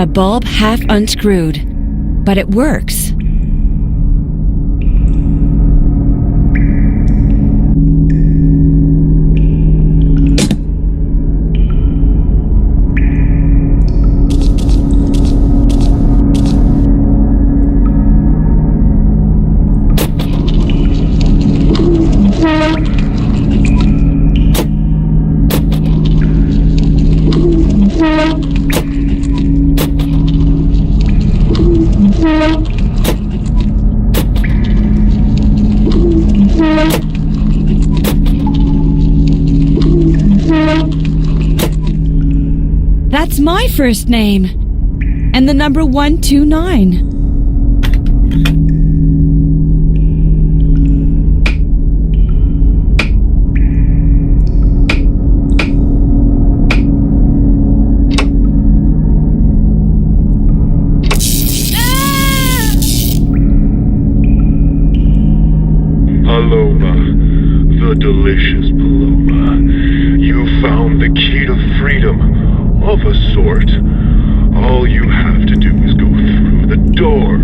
A bulb half unscrewed, but it works. That's my first name. And the number 129. Paloma, the delicious Paloma. You found the key to freedom. Of a sort. All you have to do is go through the door.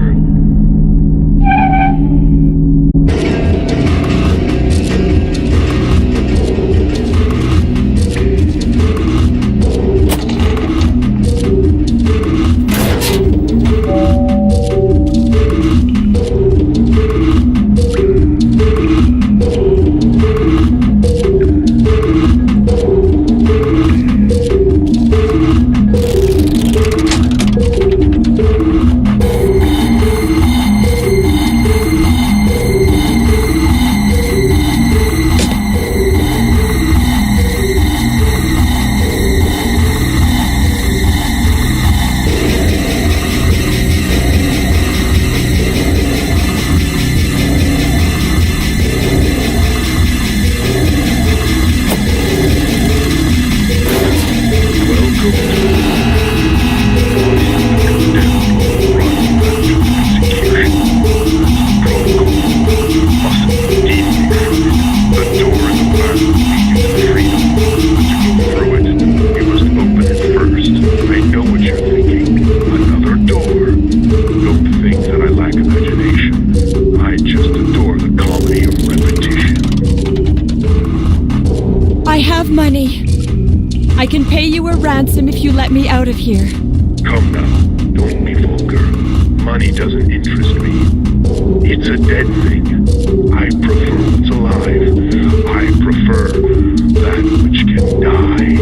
Money. I can pay you a ransom if you let me out of here. Come now, don't be vulgar. Money doesn't interest me. It's a dead thing. I prefer what's alive. I prefer that which can die.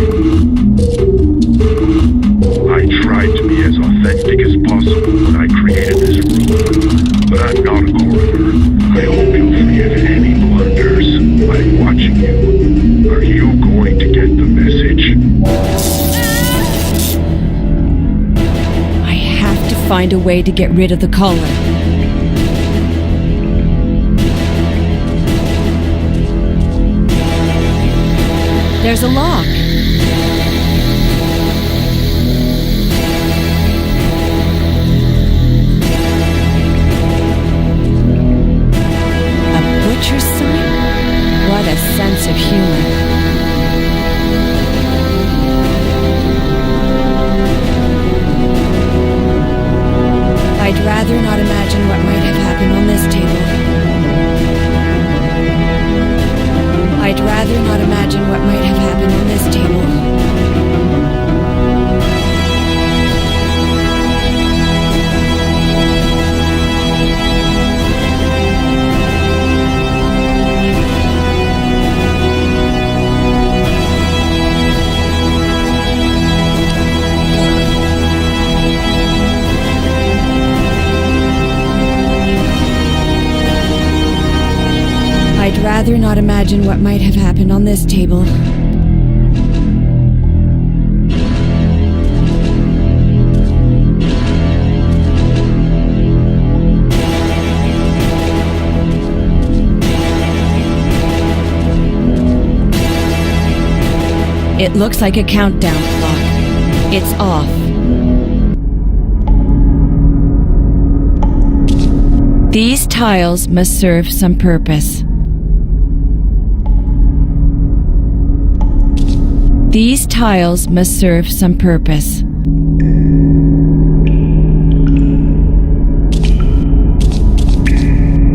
I tried to be as authentic as possible when I created this room, but I'm not a coroner. I hope you'll forgive any blunders. I'm watching you. Are you going to get the message? I have to find a way to get rid of the collar. There's a lock. A butcher's sign? What a sense of humor. I'd rather not imagine what might have happened on this table. I'd rather not imagine what might have happened on this table. I'd rather not imagine what might have happened on this table. It looks like a countdown clock. It's off. These tiles must serve some purpose. These tiles must serve some purpose.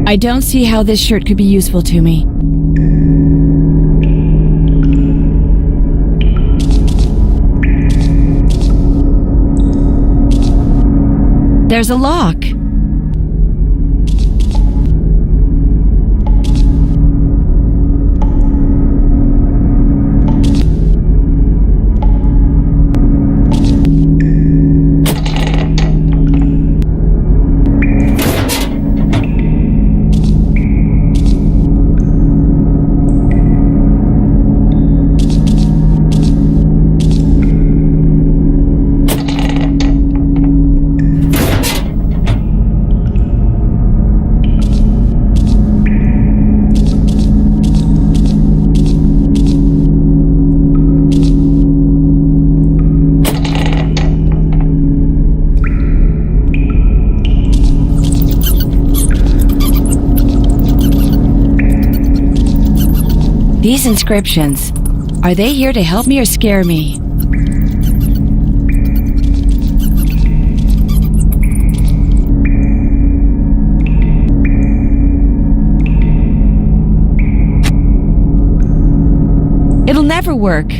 I don't see how this shirt could be useful to me. There's a lock. These inscriptions, are they here to help me or scare me? It'll never work.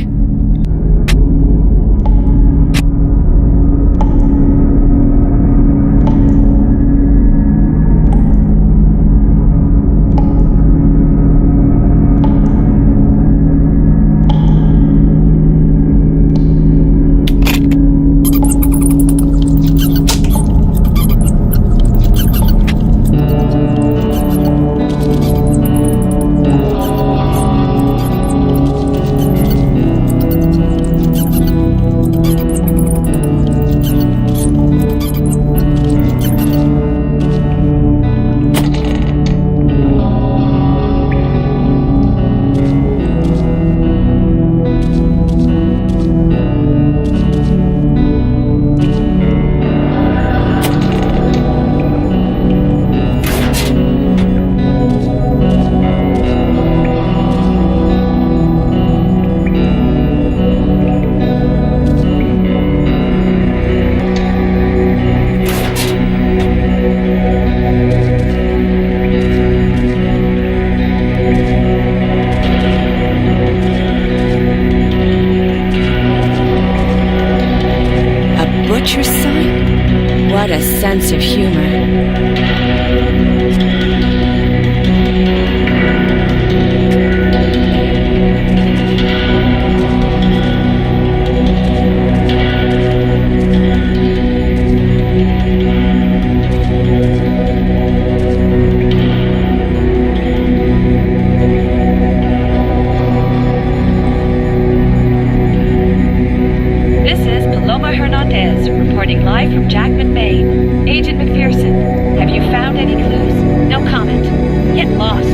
Butcher's sign? What a sense of humor. Reporting live from Jackman, Maine. Agent McPherson, have you found any clues? No comment. Get lost.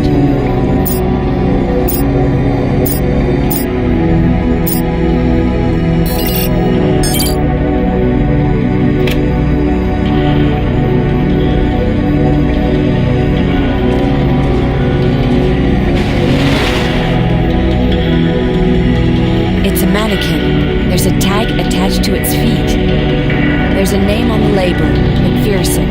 It's a mannequin. There's a tag attached to its feet. There's a name on the label, McPherson.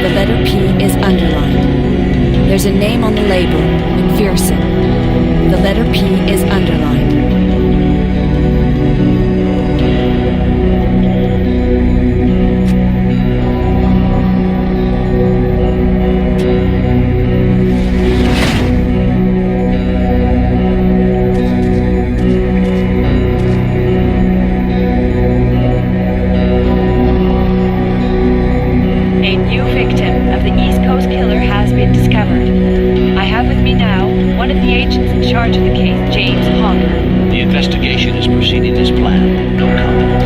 The letter P is underlined. There's a name on the label, McPherson. The letter P is underlined. Charge of the case, James Hawker. The investigation is proceeding as planned. No comment.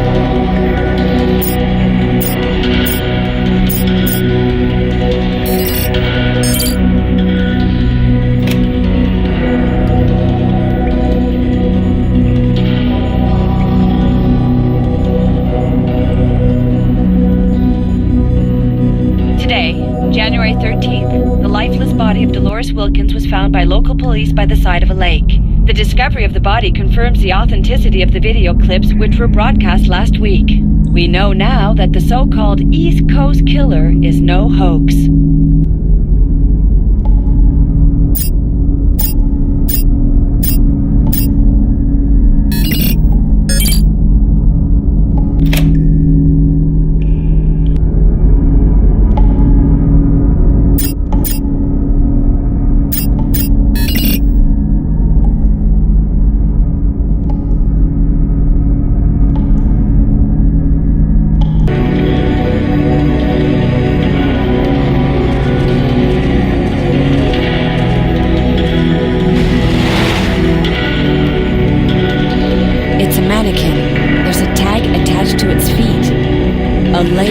Today, January 13th, the lifeless body of Dolores Wilkins was found by local police by the side of a lake. The discovery of the body confirms the authenticity of the video clips which were broadcast last week. We know now that the so-called East Coast Killer is no hoax.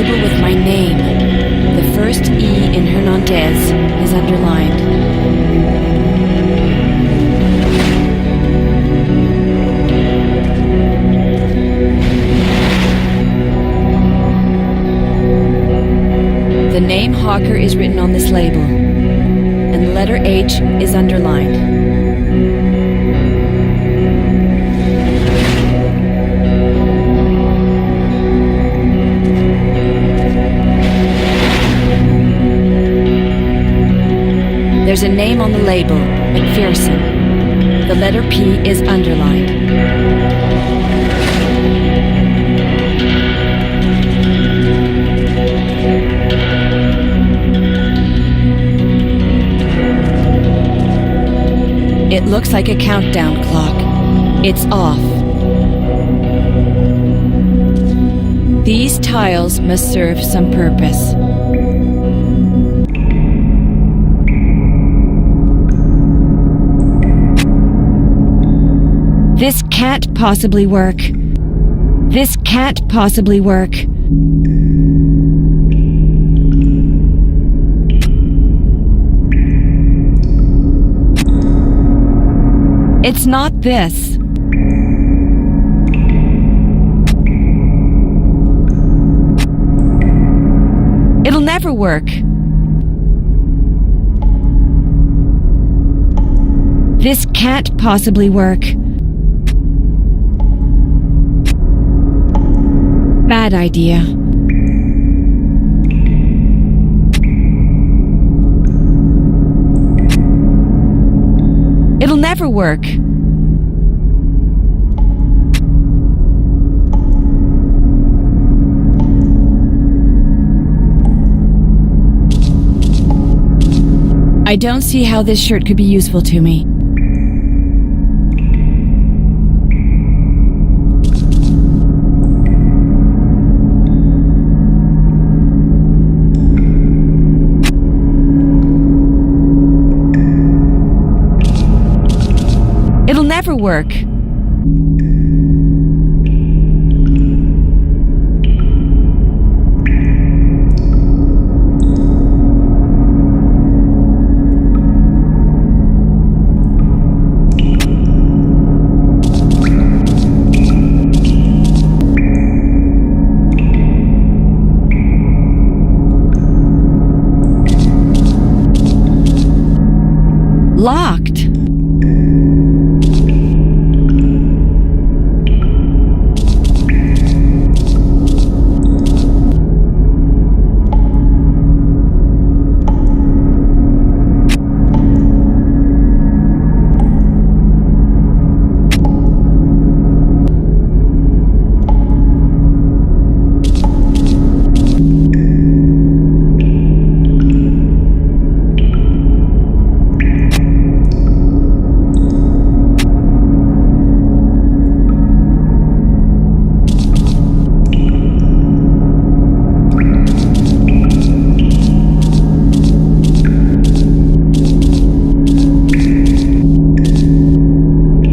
label with my name. The first E in Hernandez is underlined. The name Hawker is written on this label, and the letter H is underlined. There's a name on the label, McPherson. The letter P is underlined. It looks like a countdown clock. It's off. These tiles must serve some purpose. This can't possibly work. This can't possibly work. It's not this. It'll never work. This can't possibly work. Bad idea. It'll never work. I don't see how this shirt could be useful to me. It'll never work. Locked.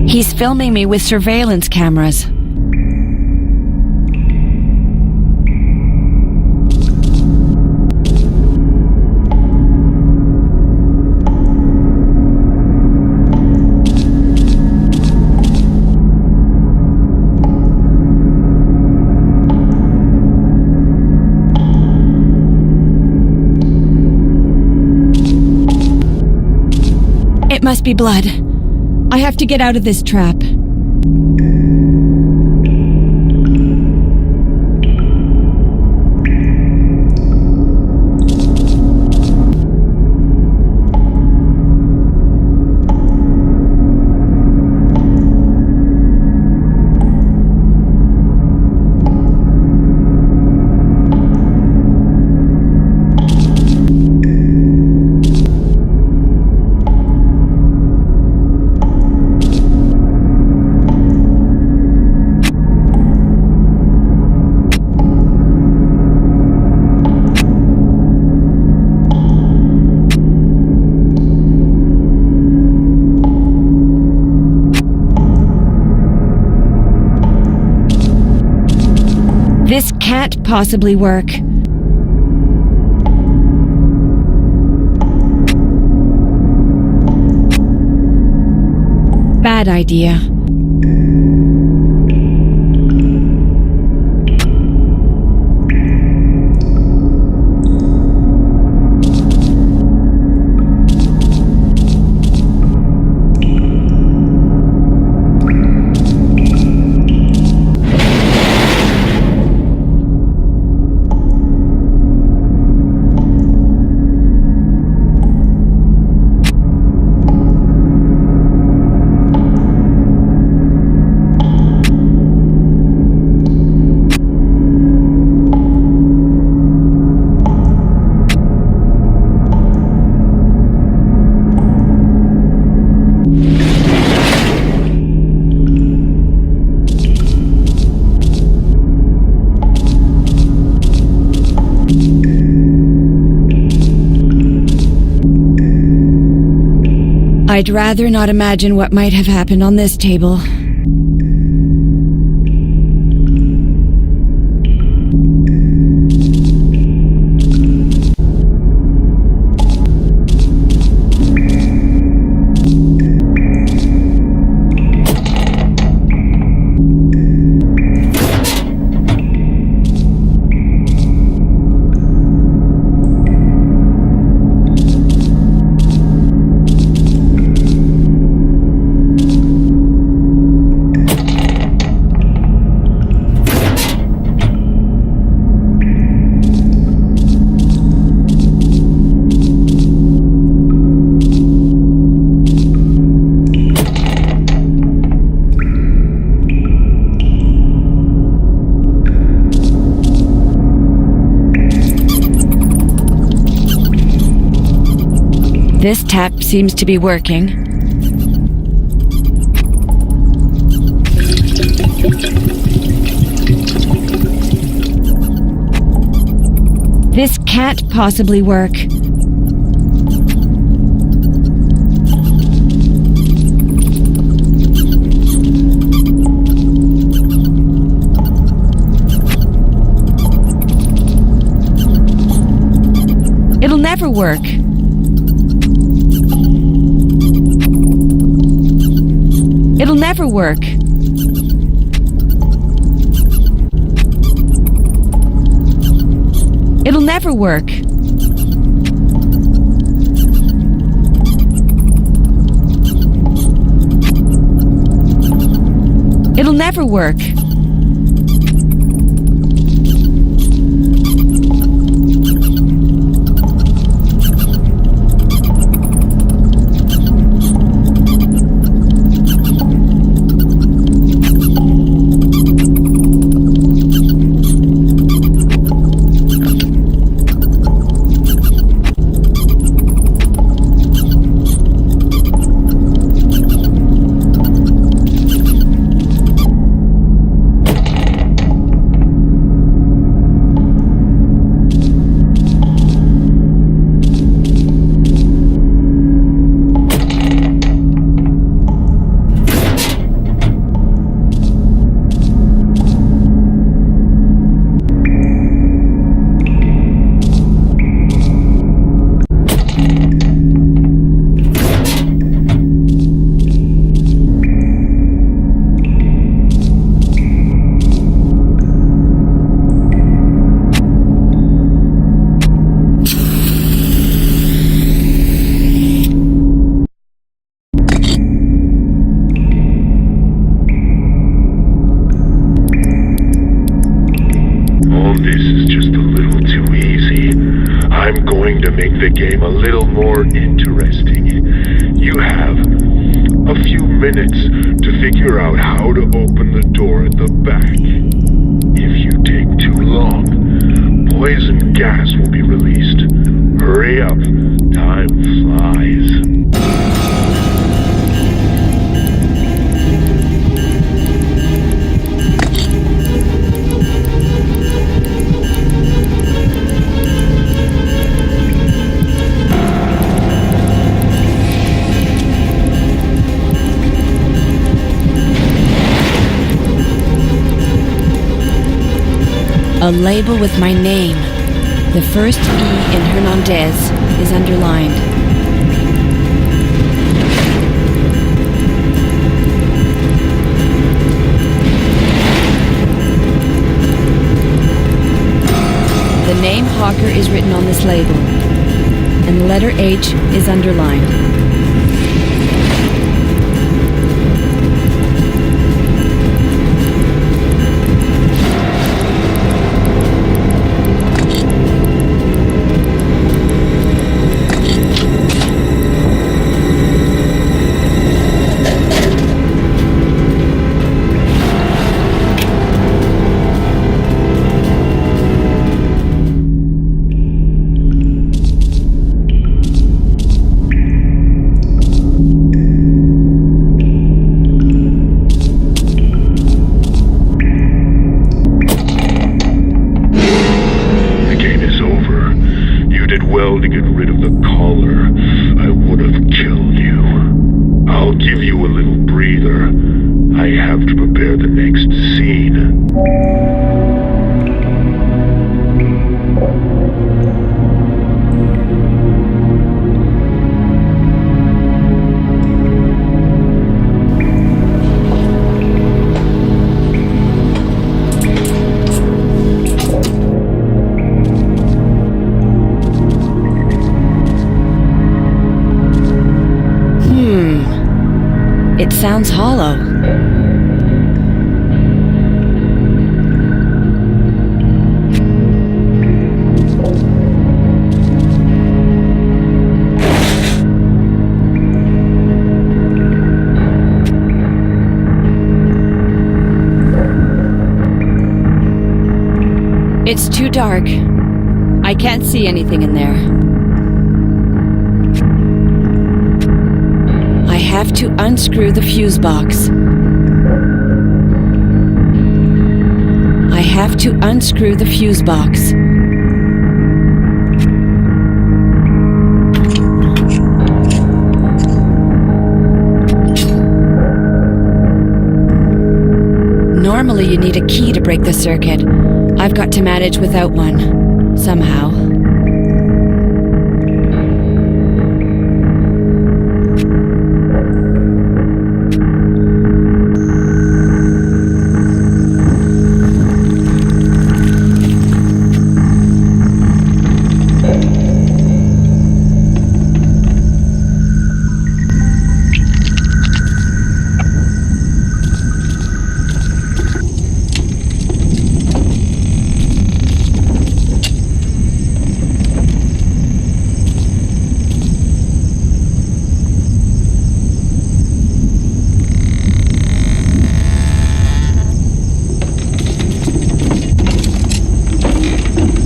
He's filming me with surveillance cameras. It must be blood. I have to get out of this trap. This can't possibly work. bad idea. I'd rather not imagine what might have happened on this table. This tap seems to be working. This can't possibly work. It'll never work. It'll never work. It'll never work. It'll never work. This is just a little too easy. I'm going to make the game a little more interesting. You have a few minutes to figure out how to open the door at the back. If you take too long, poison gas will be released. Hurry up, time flies. A label with my name. The first E in Hernandez is underlined. Hawker is written on this label, and the letter H is underlined. Well to get rid of the caller, I would have killed you. I'll give you a little breather. I have to prepare the next scene. It sounds hollow. It's too dark. I can't see anything in there. I have to unscrew the fuse box. I have to unscrew the fuse box. Normally you need a key to break the circuit. I've got to manage without one, somehow.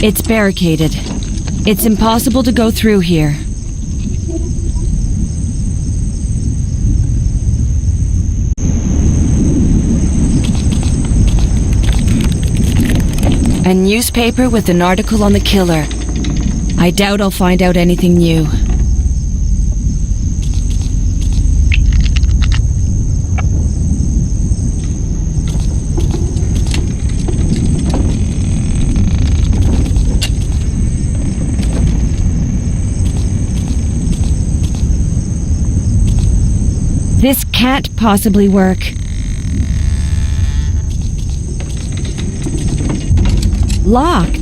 It's barricaded. It's impossible to go through here. A newspaper with an article on the killer. I doubt I'll find out anything new. This can't possibly work. Locked.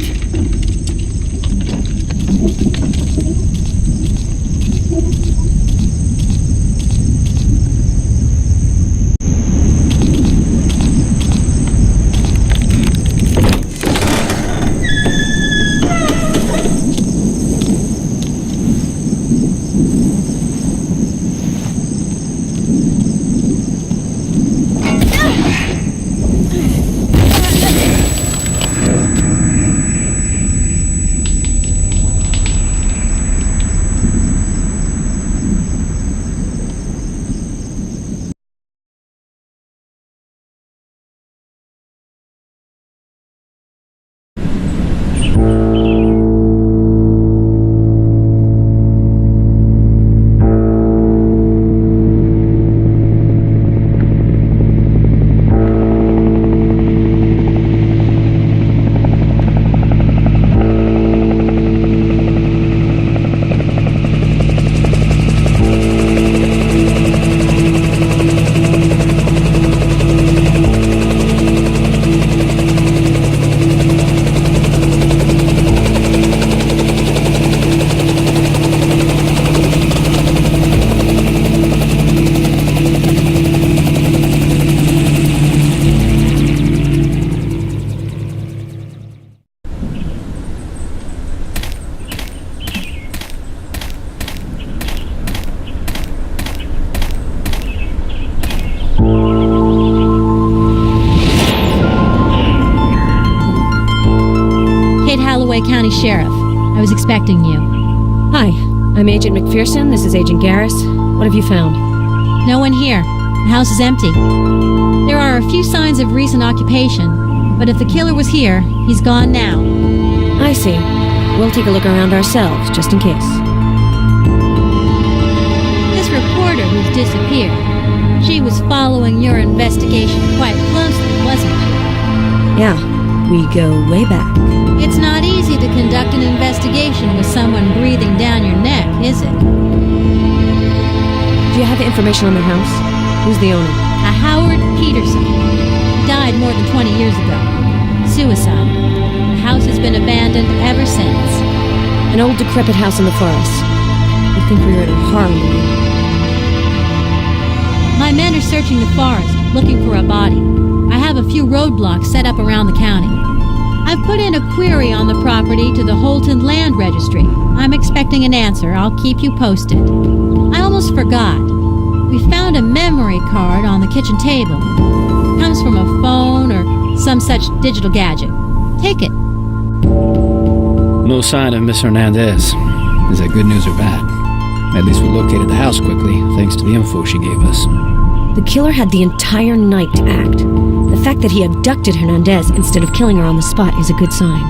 County Sheriff. I was expecting you. Hi, I'm Agent McPherson. This is Agent Garris. What have you found? No one here. The house is empty. There are a few signs of recent occupation, but if the killer was here, he's gone now. I see. We'll take a look around ourselves, just in case. This reporter who's disappeared, she was following your investigation quite closely, wasn't she? Yeah, we go way back. It's not easy to conduct an investigation with someone breathing down your neck, is it? Do you have information on the house? Who's the owner? A Howard Peterson. He died more than 20 years ago. Suicide. The house has been abandoned ever since. An old decrepit house in the forest. I think we were at a horror movie. My men are searching the forest, looking for a body. I have a few roadblocks set up around the county. I've put in a query on the property to the Holton Land Registry. I'm expecting an answer. I'll keep you posted. I almost forgot. We found a memory card on the kitchen table. Comes from a phone or some such digital gadget. Take it. No sign of Miss Hernandez. Is that good news or bad? At least we located the house quickly, thanks to the info she gave us. The killer had the entire night to act. The fact that he abducted Hernandez instead of killing her on the spot is a good sign.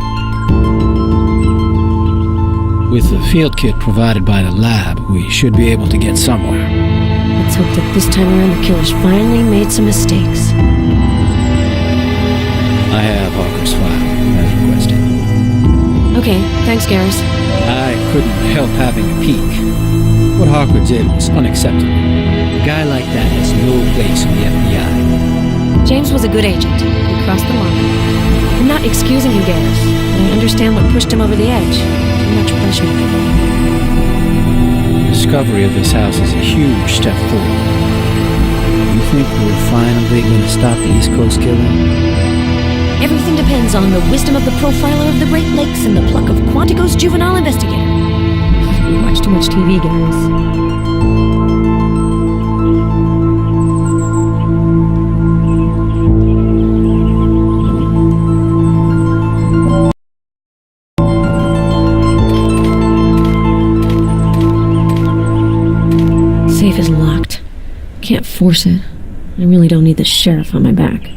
With the field kit provided by the lab, we should be able to get somewhere. Let's hope that this time around the killer's finally made some mistakes. I have Hawker's file, as requested. Okay, thanks, Garris. I couldn't help having a peek. What Hawker did was unacceptable. A guy like that has no place in the FBI. James was a good agent. He crossed the line. I'm not excusing him, Garris, but I understand what pushed him over the edge. Too much punishment. The discovery of this house is a huge step forward. You think we're finally going to stop the East Coast killing? Everything depends on the wisdom of the profiler of the Great Lakes and the pluck of Quantico's juvenile investigator. You watch too much TV, Garris. Safe is locked. Can't force it. I really don't need the sheriff on my back.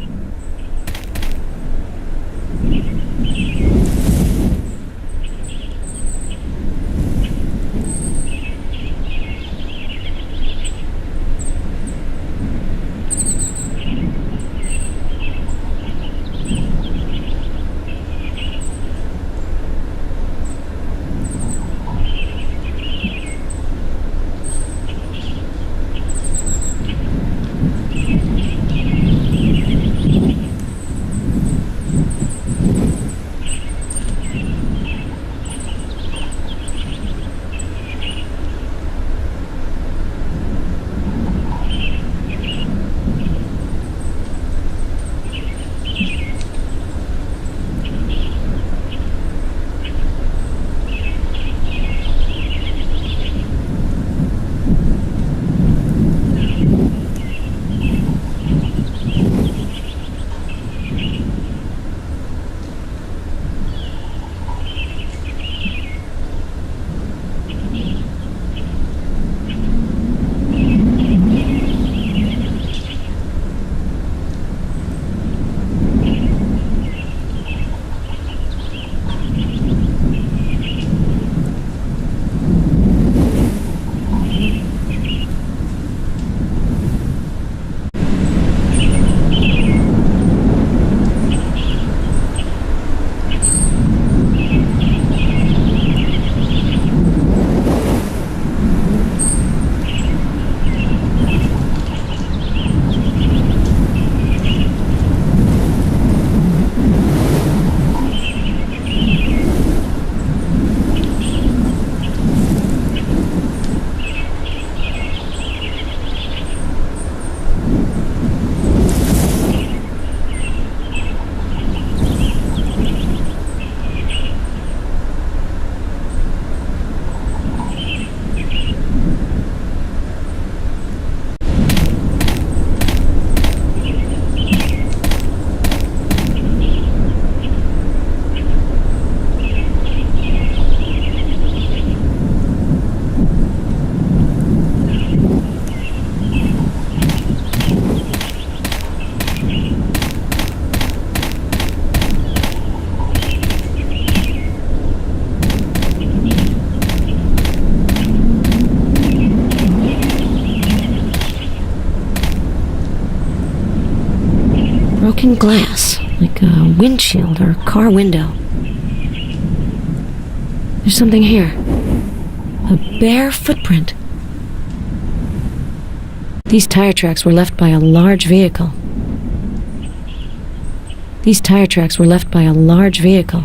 broken glass, like a windshield or car window. There's something here. A bare footprint. These tire tracks were left by a large vehicle. These tire tracks were left by a large vehicle.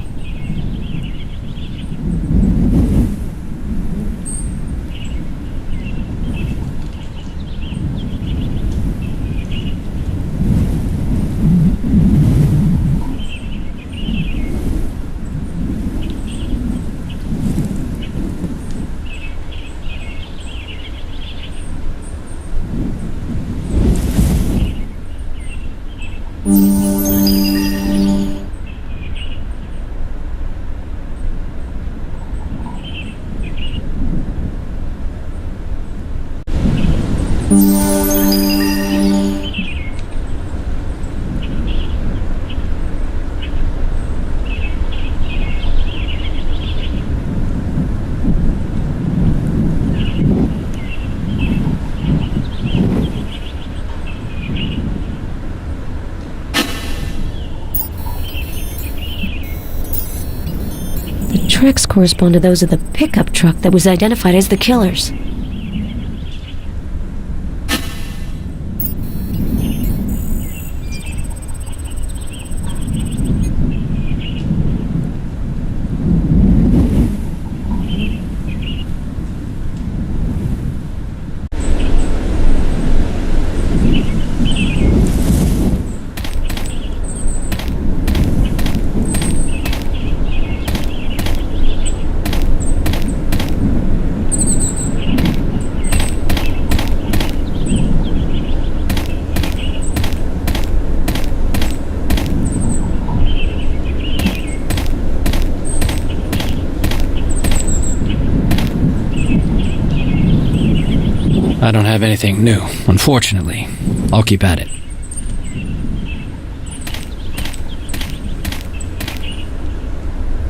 The tracks correspond to those of the pickup truck that was identified as the killer's. I don't have anything new, unfortunately. I'll keep at it.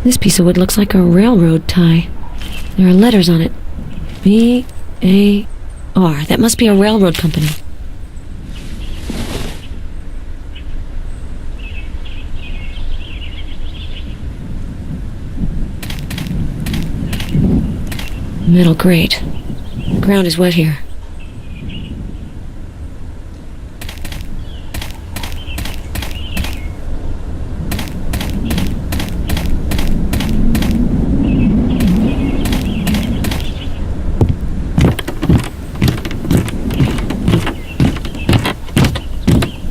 This piece of wood looks like a railroad tie. There are letters on it. V-A-R. That must be a railroad company. Metal grate. The ground is wet here.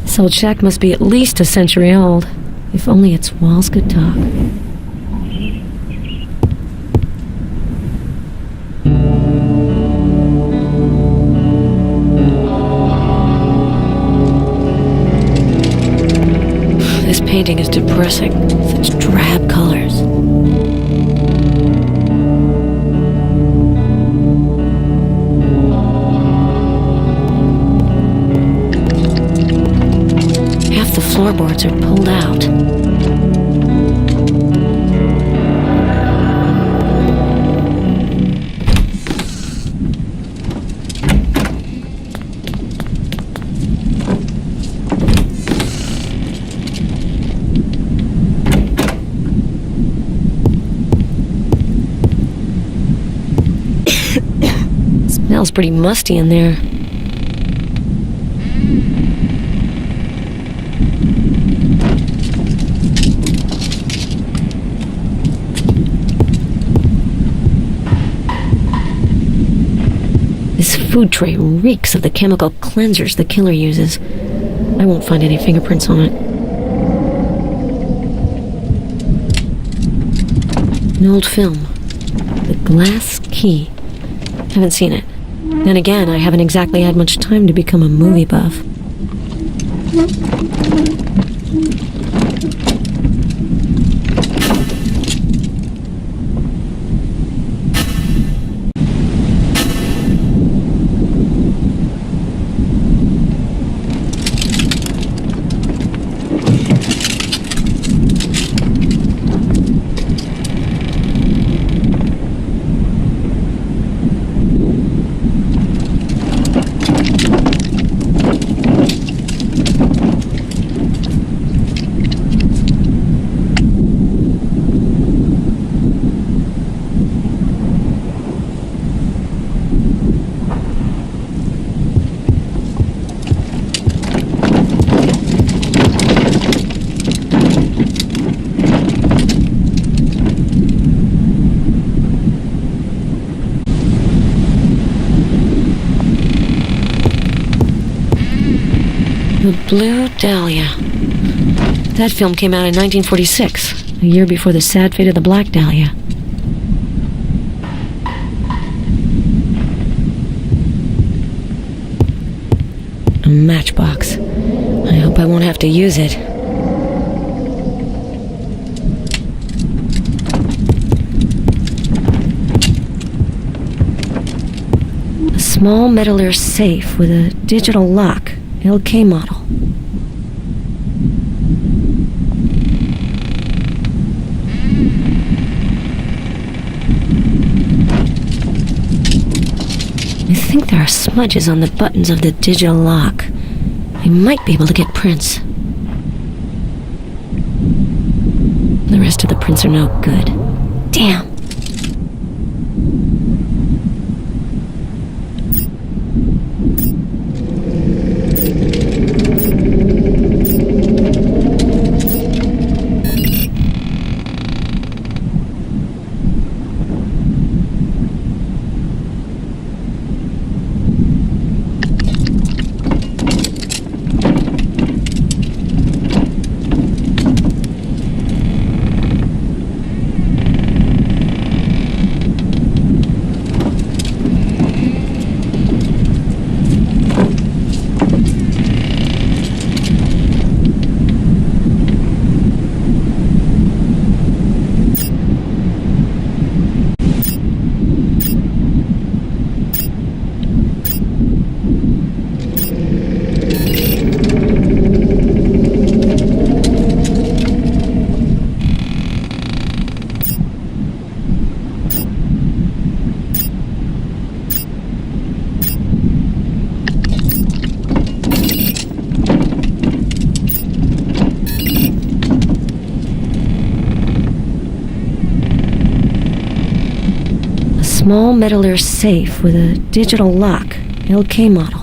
This old shack must be at least a century old. If only its walls could talk. This painting is depressing. Such drab colors. The floorboards are pulled out. Smells pretty musty in there. This food tray reeks of the chemical cleansers the killer uses. I won't find any fingerprints on it. An old film. The Glass Key. Haven't seen it. Then again, I haven't exactly had much time to become a movie buff. The Blue Dahlia. That film came out in 1946, a year before the sad fate of the Black Dahlia. A matchbox. I hope I won't have to use it. A small metal safe with a digital lock, LK model. I think there are smudges on the buttons of the digital lock. I might be able to get prints. The rest of the prints are no good. Damn. Small metal safe with a digital lock, LK model.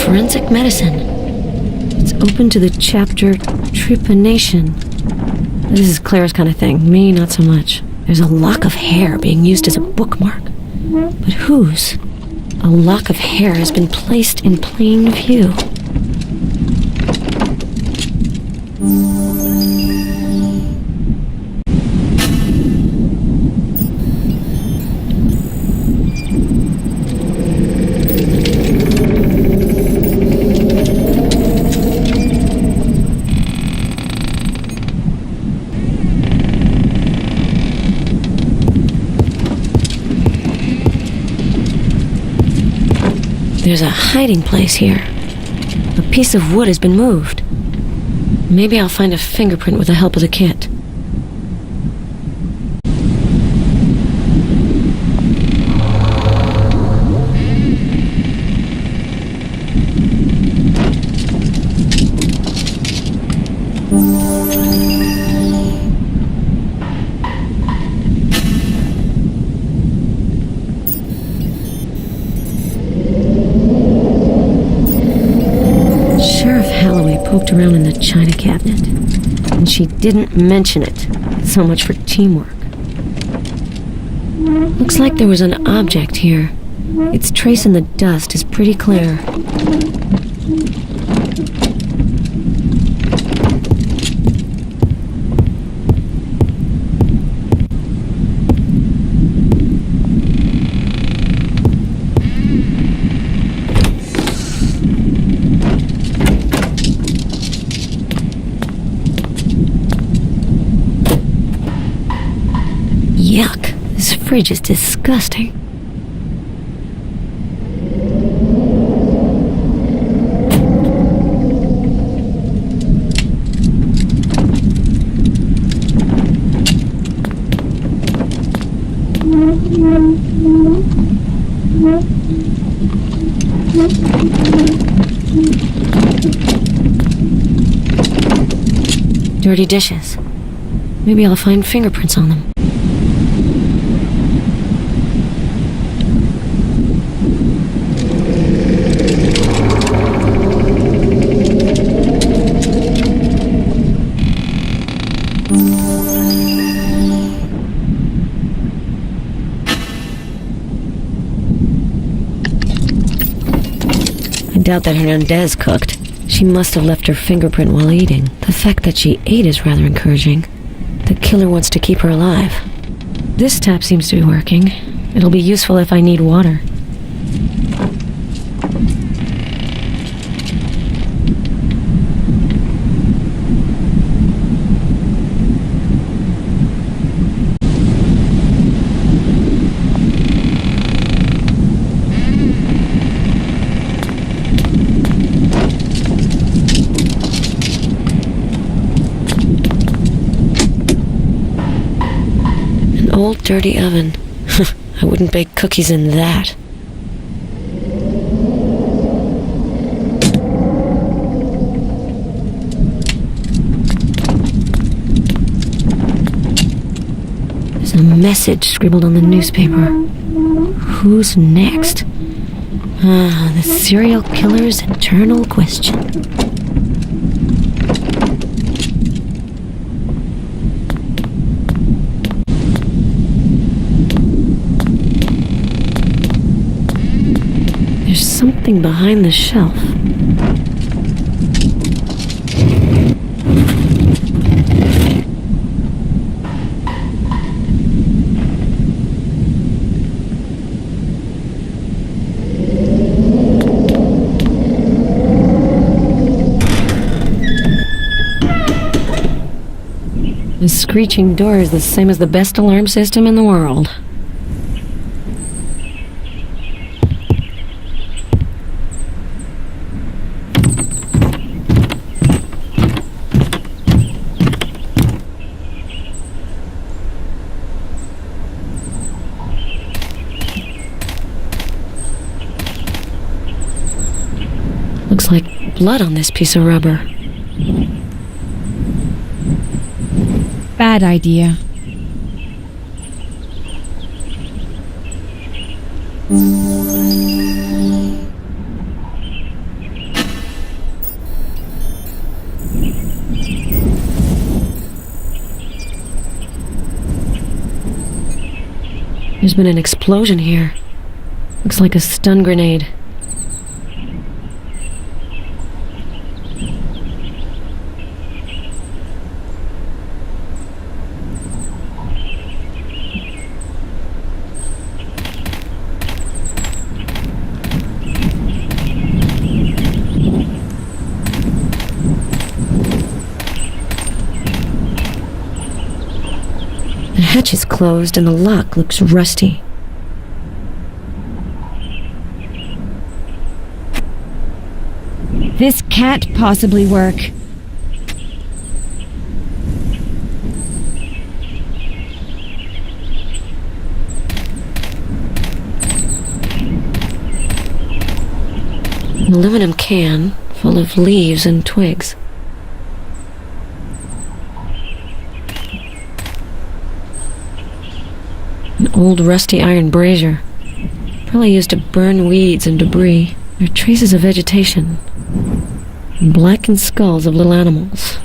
Forensic medicine. It's open to the chapter trepanation. This is Claire's kind of thing. Me, not so much. There's a lock of hair being used as a bookmark. But whose? A lock of hair has been placed in plain view. There's a hiding place here. A piece of wood has been moved. Maybe I'll find a fingerprint with the help of the kit. Poked around in the china cabinet, and she didn't mention it. So much for teamwork. Looks like there was an object here. Its trace in the dust is pretty clear. Yuck, this fridge is disgusting. Dirty dishes. Maybe I'll find fingerprints on them. I doubt that Hernandez cooked. She must have left her fingerprint while eating. The fact that she ate is rather encouraging. The killer wants to keep her alive. This tap seems to be working. It'll be useful if I need water. Old dirty oven. I wouldn't bake cookies in that. There's a message scribbled on the newspaper. Who's next? The serial killer's eternal question. There's something behind the shelf. The screeching door is the same as the best alarm system in the world. Looks like blood on this piece of rubber. Bad idea. There's been an explosion here. Looks like a stun grenade. The hatch is closed and the lock looks rusty. This can't possibly work. An aluminum can full of leaves and twigs. An old rusty iron brazier. Probably used to burn weeds and debris. There are traces of vegetation. And blackened skulls of little animals.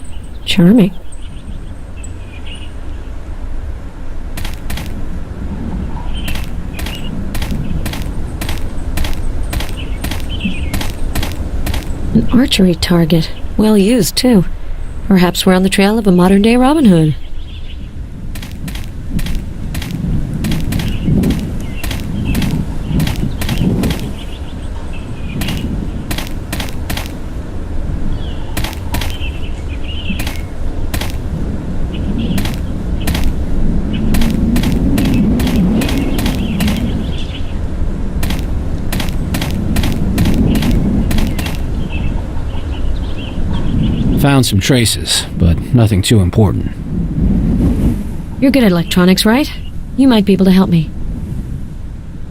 Charming. An archery target. Well used, too. Perhaps we're on the trail of a modern-day Robin Hood. Found some traces, but nothing too important. You're good at electronics, right? You might be able to help me.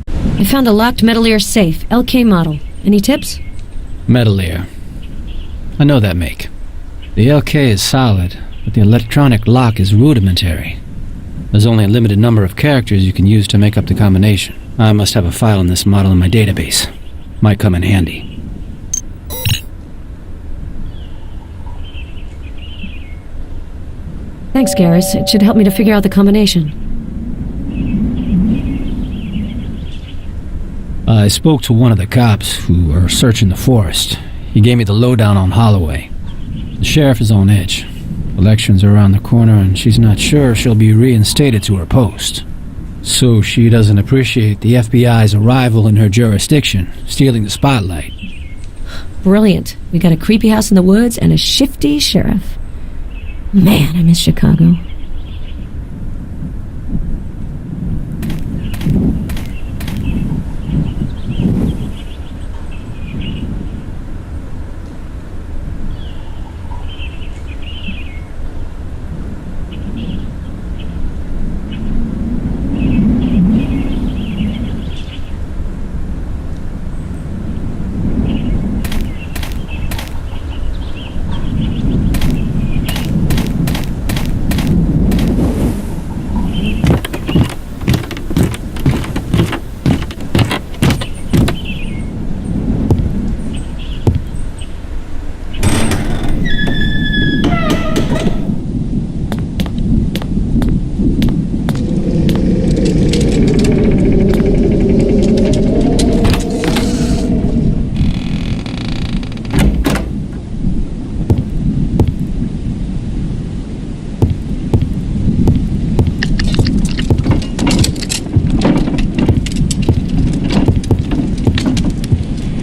I found a locked Metalier safe, LK model. Any tips? Metalier. I know that make. The LK is solid, but the electronic lock is rudimentary. There's only a limited number of characters you can use to make up the combination. I must have a file on this model in my database. Might come in handy. Thanks, Garrus. It should help me to figure out the combination. I spoke to one of the cops who are searching the forest. He gave me the lowdown on Holloway. The sheriff is on edge. Elections are around the corner and she's not sure she'll be reinstated to her post. So she doesn't appreciate the FBI's arrival in her jurisdiction, stealing the spotlight. Brilliant. We got a creepy house in the woods and a shifty sheriff. Man, I miss Chicago.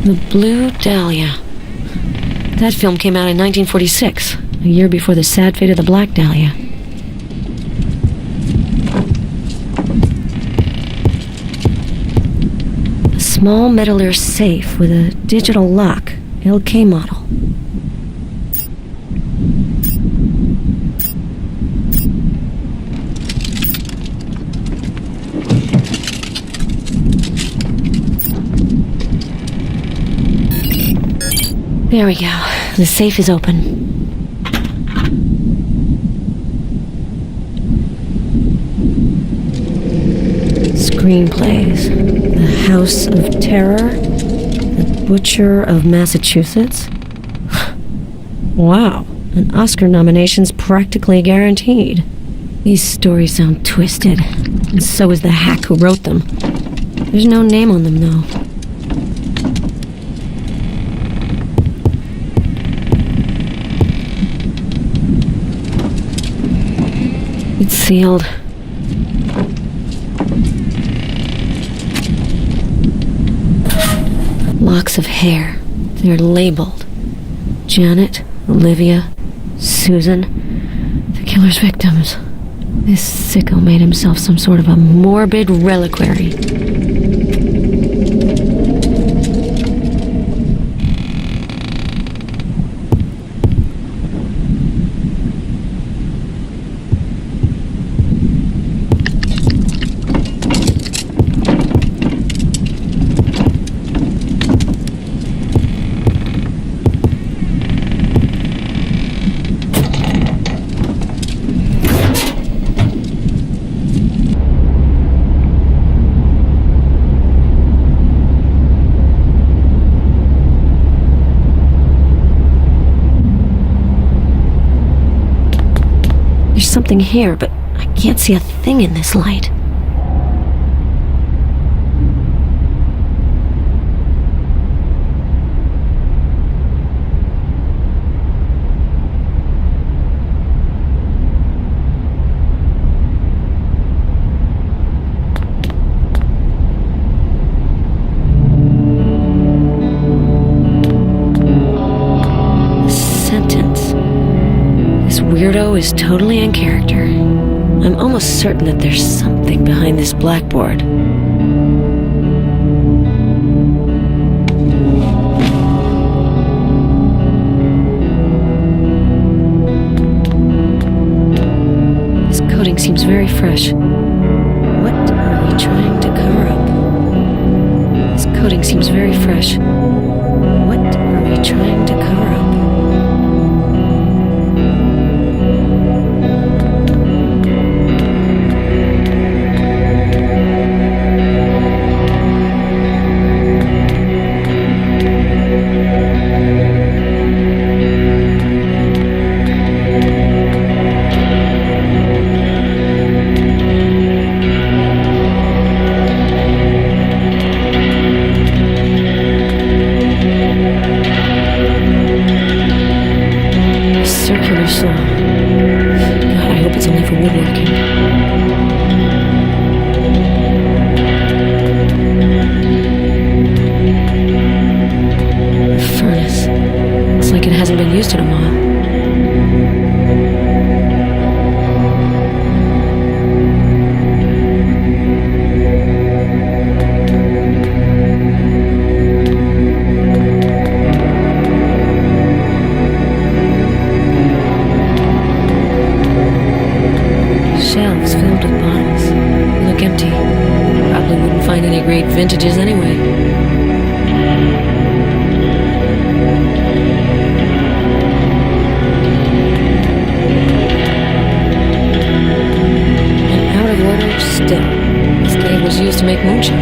The Blue Dahlia. That film came out in 1946, a year before the sad fate of the Black Dahlia. A small Metalier safe with a digital lock, LK model. There we go. The safe is open. Screenplays. The House of Terror. The Butcher of Massachusetts. Wow. An Oscar nomination's practically guaranteed. These stories sound twisted. And so is the hack who wrote them. There's no name on them, though. It's sealed. Locks of hair. They're labeled. Janet, Olivia, Susan. The killer's victims. This sicko made himself some sort of a morbid reliquary. There's something here, but I can't see a thing in this light. Weirdo is totally in character. I'm almost certain that there's something behind this blackboard. This coating seems very fresh. What are we trying to cover up? This coating seems very fresh. What are we trying to cover up? Circular saw. God, I hope it's only for woodworking. The furnace. Looks like it hasn't been used in a while. Shelves filled with bottles. They look empty. Probably wouldn't find any great vintages anyway. And out of order still. This cave was used to make moonshine.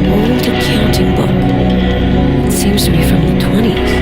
Old accounting book. It seems to be from the 20s.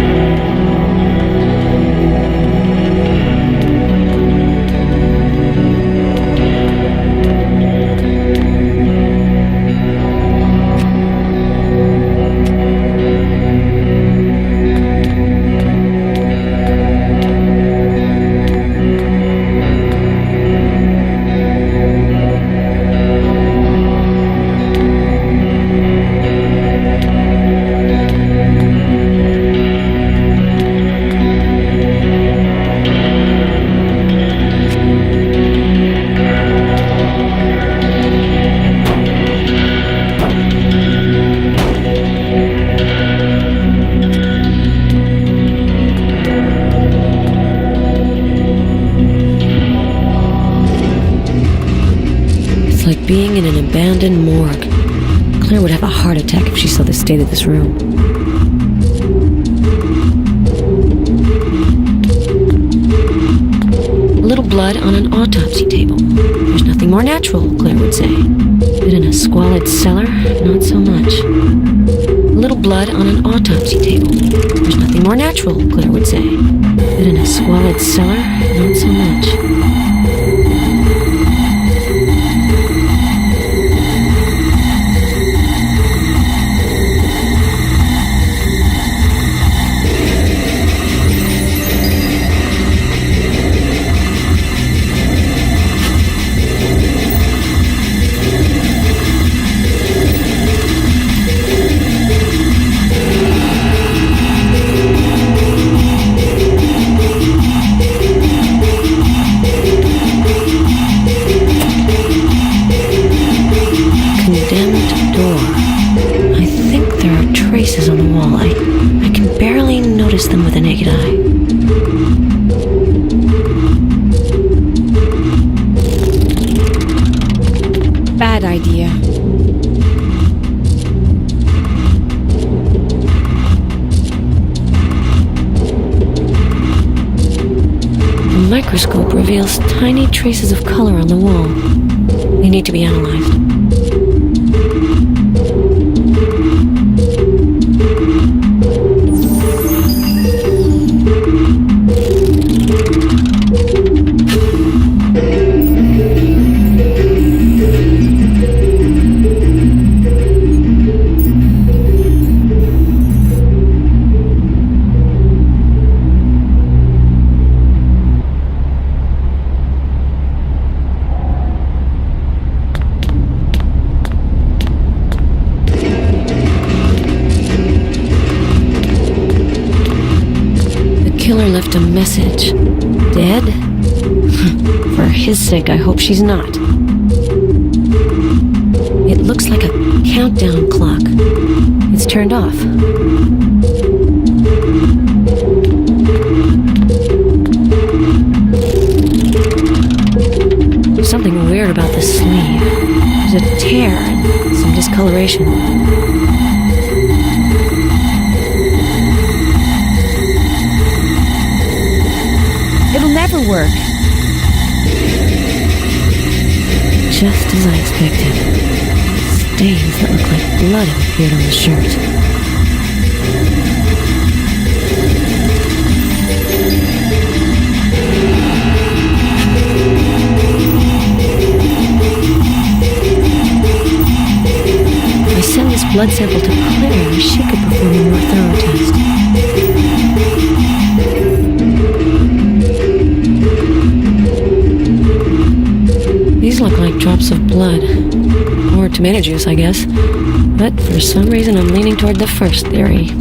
It's like being in an abandoned morgue. Claire would have a heart attack if she saw the state of this room. A little blood on an autopsy table. There's nothing more natural, Claire would say. But in a squalid cellar, not so much. A little blood on an autopsy table. There's nothing more natural, Claire would say. But in a squalid cellar, not so much. notice them with the naked eye. Bad idea. The microscope reveals tiny traces of color on the wall. They need to be analyzed. Killer left a message. Dead? For his sake, I hope she's not. It looks like a countdown clock. It's turned off. Something weird about the sleeve. There's a tear and some discoloration. It'll never work. Just as I expected. Stains that look like blood have appeared on the shirt. If I send this blood sample to Claire, she could perform a more thorough test. These look like drops of blood. Or tomato juice, I guess. But for some reason I'm leaning toward the first theory.